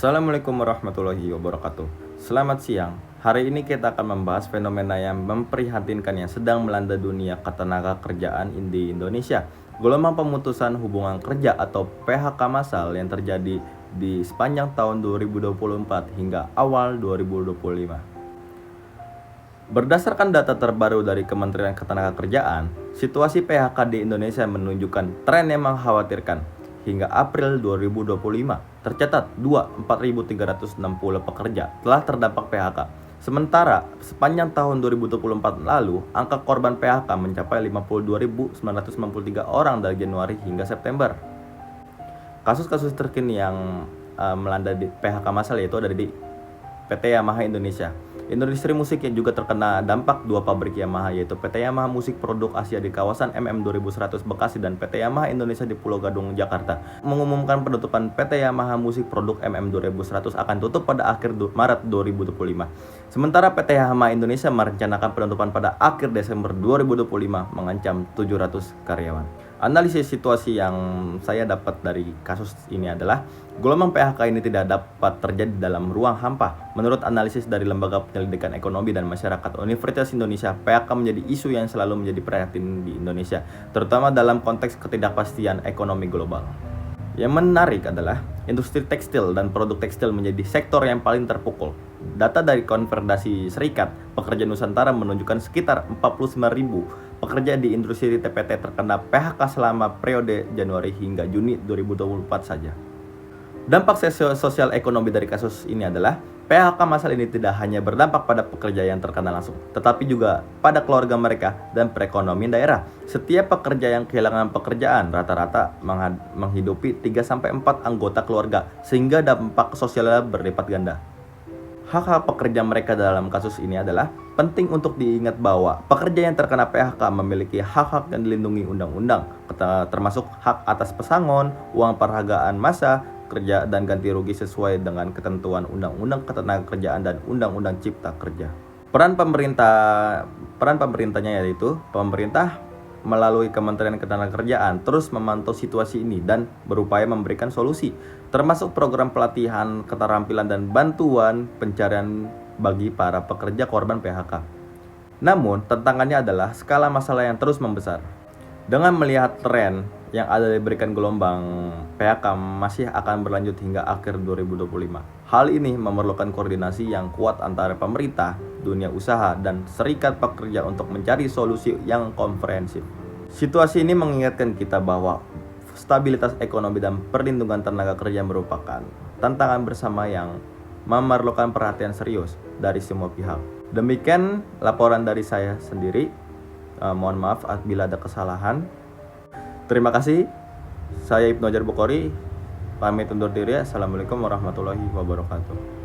Assalamualaikum warahmatullahi wabarakatuh. Selamat siang. Hari ini kita akan membahas fenomena yang memprihatinkan yang sedang melanda dunia ketenaga kerjaan di Indonesia. Gelombang pemutusan hubungan kerja atau PHK massal yang terjadi di sepanjang tahun 2024 hingga awal 2025. Berdasarkan data terbaru dari Kementerian Ketenagakerjaan, situasi PHK di Indonesia menunjukkan tren yang mengkhawatirkan. Hingga April 2025, tercatat 4.360 pekerja telah terdampak PHK. Sementara, sepanjang tahun 2024 lalu, angka korban PHK mencapai 52.993 orang dari Januari hingga September. Kasus-kasus terkini yang melanda di PHK massal yaitu ada di PT Yamaha Indonesia. Industri musik yang juga terkena dampak dua pabrik Yamaha yaitu PT Yamaha Musik Produk Asia di kawasan MM 2100 Bekasi dan PT Yamaha Indonesia di Pulau Gadung, Jakarta, mengumumkan penutupan PT Yamaha Musik Produk MM 2100 akan tutup pada akhir Maret 2025. Sementara PT Yamaha Indonesia merencanakan penutupan pada akhir Desember 2025 mengancam 700 karyawan. Analisis situasi yang saya dapat dari kasus ini adalah gelombang PHK ini tidak dapat terjadi dalam ruang hampa. Menurut analisis dari Lembaga Penyelidikan Ekonomi dan Masyarakat Universitas Indonesia, PHK menjadi isu yang selalu menjadi perhatian di Indonesia, terutama dalam konteks ketidakpastian ekonomi global. Yang menarik adalah industri tekstil dan produk tekstil menjadi sektor yang paling terpukul. Data dari Konfederasi Serikat Pekerja Nusantara menunjukkan sekitar 49.000 pekerja di industri TPT terkena PHK selama periode Januari hingga Juni 2024 saja. Dampak sosial ekonomi dari kasus ini adalah PHK massal ini tidak hanya berdampak pada pekerja yang terkena langsung, tetapi juga pada keluarga mereka dan perekonomian daerah. Setiap pekerja yang kehilangan pekerjaan rata-rata menghidupi 3-4 anggota keluarga, sehingga dampak sosialnya berlipat ganda. Hak-hak pekerja mereka dalam kasus ini adalah penting untuk diingat bahwa pekerja yang terkena PHK memiliki hak-hak yang dilindungi undang-undang, termasuk hak atas pesangon, uang penghargaan masa kerja dan ganti rugi sesuai dengan ketentuan Undang-Undang Ketenagakerjaan dan Undang-Undang Cipta Kerja. Peran pemerintahnya yaitu pemerintah melalui Kementerian Ketenagakerjaan terus memantau situasi ini dan berupaya memberikan solusi, termasuk program pelatihan keterampilan dan bantuan pencarian bagi para pekerja korban PHK. Namun, tantangannya adalah skala masalah yang terus membesar. Dengan melihat tren yang ada diberikan gelombang PHK masih akan berlanjut hingga akhir 2025. Hal ini memerlukan koordinasi yang kuat antara pemerintah, dunia usaha, dan serikat pekerja untuk mencari solusi yang komprehensif. Situasi ini mengingatkan kita bahwa stabilitas ekonomi dan perlindungan tenaga kerja merupakan tantangan bersama yang memerlukan perhatian serius dari semua pihak. Demikian laporan dari saya sendiri. Mohon maaf bila ada kesalahan. Terima kasih. Saya Ibnu Ajar Bukhari pamit undur diri. Assalamualaikum warahmatullahi wabarakatuh.